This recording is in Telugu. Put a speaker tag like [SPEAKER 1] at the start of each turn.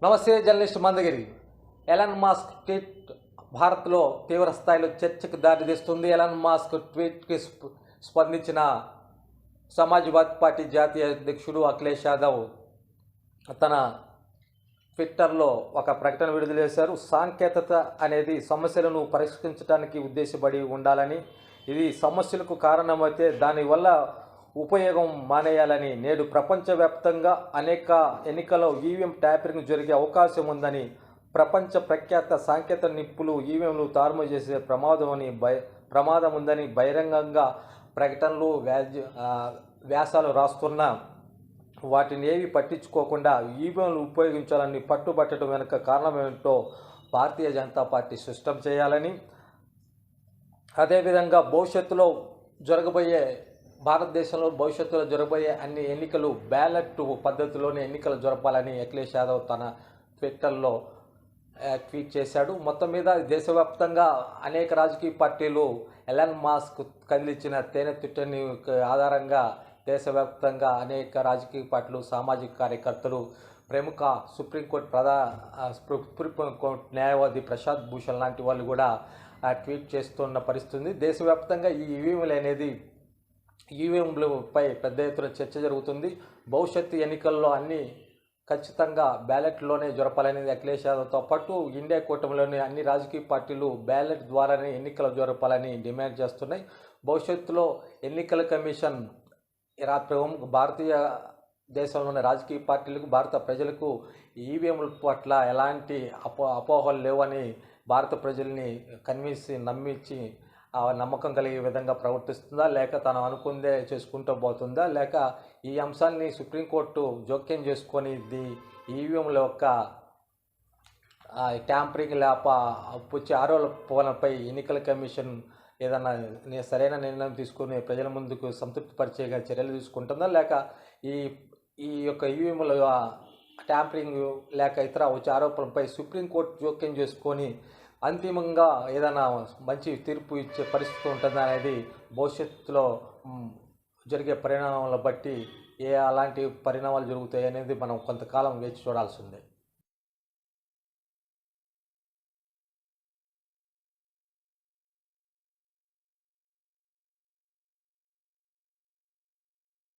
[SPEAKER 1] నమస్తే journalist Mandagiri. Elon Musk tweet భారత్లో తీవ్ర స్థాయిలో చర్చకు దారితీస్తుంది. ఎలాన్ మస్క్ ట్వీట్కి స్పందించిన సమాజ్వాదీ పార్టీ జాతీయ అధ్యక్షుడు అఖిలేష్ యాదవ్ తన ట్విట్టర్లో ఒక ప్రకటన విడుదల చేశారు. సాంకేతికత అనేది సమస్యలను పరిష్కరించడానికి ఉద్దేశపడి ఉండాలని, ఇది సమస్యలకు కారణమైతే దానివల్ల ఉపయోగం మానేయాలని, నేడు ప్రపంచవ్యాప్తంగా అనేక ఎన్నికల్లో ఈవీఎం ట్యాంపరింగ్ జరిగే అవకాశం ఉందని, ప్రపంచ ప్రఖ్యాత సాంకేతిక నిపుణులు ఈవీఎంలు తారుమారు చేసే ప్రమాదం ఉందని బహిరంగంగా ప్రకటనలు వ్యాసాలు రాస్తున్న వాటిని ఏవి పట్టించుకోకుండా ఈవీఎంలు ఉపయోగించాలని పట్టుబట్టడం వెనుక కారణమేంటో భారతీయ జనతా పార్టీ స్పష్టం చేయాలని, అదేవిధంగా భారతదేశంలో భవిష్యత్తులో జరగబోయే అన్ని ఎన్నికలు బ్యాలెట్ పద్ధతిలోనే ఎన్నికలు జరపాలని అఖిలేష్ యాదవ్ తన ట్విట్టర్లో ట్వీట్ చేశాడు. మొత్తం మీద దేశవ్యాప్తంగా అనేక రాజకీయ పార్టీలు ఎలాన్ మస్క్ కదిలించిన తేనె తిట్టని ఆధారంగా దేశవ్యాప్తంగా అనేక రాజకీయ పార్టీలు, సామాజిక కార్యకర్తలు, ప్రముఖ సుప్రీంకోర్టు న్యాయవాది ప్రశాంత్ భూషణ్ లాంటి వాళ్ళు కూడా ట్వీట్ చేస్తున్న పరిస్థితి. దేశవ్యాప్తంగా ఈ ఈవీఎంలపై పెద్ద ఎత్తున చర్చ జరుగుతుంది. భవిష్యత్తు ఎన్నికల్లో అన్ని ఖచ్చితంగా బ్యాలెట్లోనే జరపాలని అఖిలేష్ యాదవ్తో పాటు ఇండియా కూటమిలోని అన్ని రాజకీయ పార్టీలు బ్యాలెట్ ద్వారానే ఎన్నికలు జరపాలని డిమాండ్ చేస్తున్నాయి. భవిష్యత్తులో ఎన్నికల కమిషన్ భారతీయ దేశంలోని రాజకీయ పార్టీలకు, భారత ప్రజలకు ఈవీఎంల పట్ల ఎలాంటి అపోహలు లేవని భారత ప్రజల్ని నమ్మించి నమ్మకం కలిగే విధంగా ప్రవర్తిస్తుందా, లేక తను అనుకుందే చేసుకుంటూ పోతుందా, లేక ఈ అంశాన్ని సుప్రీంకోర్టు జోక్యం చేసుకొని ఈవీఎంల యొక్క ట్యాంపరింగ్ వచ్చే ఆరోపణలపై ఎన్నికల కమిషన్ ఏదన్నా సరైన నిర్ణయం తీసుకుని ప్రజల ముందుకు సంతృప్తిపరిచే చర్యలు తీసుకుంటుందా, లేక ఈ యొక్క ఈవీఎంల ట్యాంపరింగ్ లేక ఇతర వచ్చే ఆరోపణలపై సుప్రీంకోర్టు జోక్యం చేసుకొని అంతిమంగా ఏదైనా మంచి తీర్పు ఇచ్చే పరిస్థితి ఉంటుందా అనేది భవిష్యత్తులో జరిగే పరిణామాలను బట్టి అలాంటి పరిణామాలు జరుగుతాయి అనేది మనం కొంతకాలం వేచి చూడాల్సి ఉంది.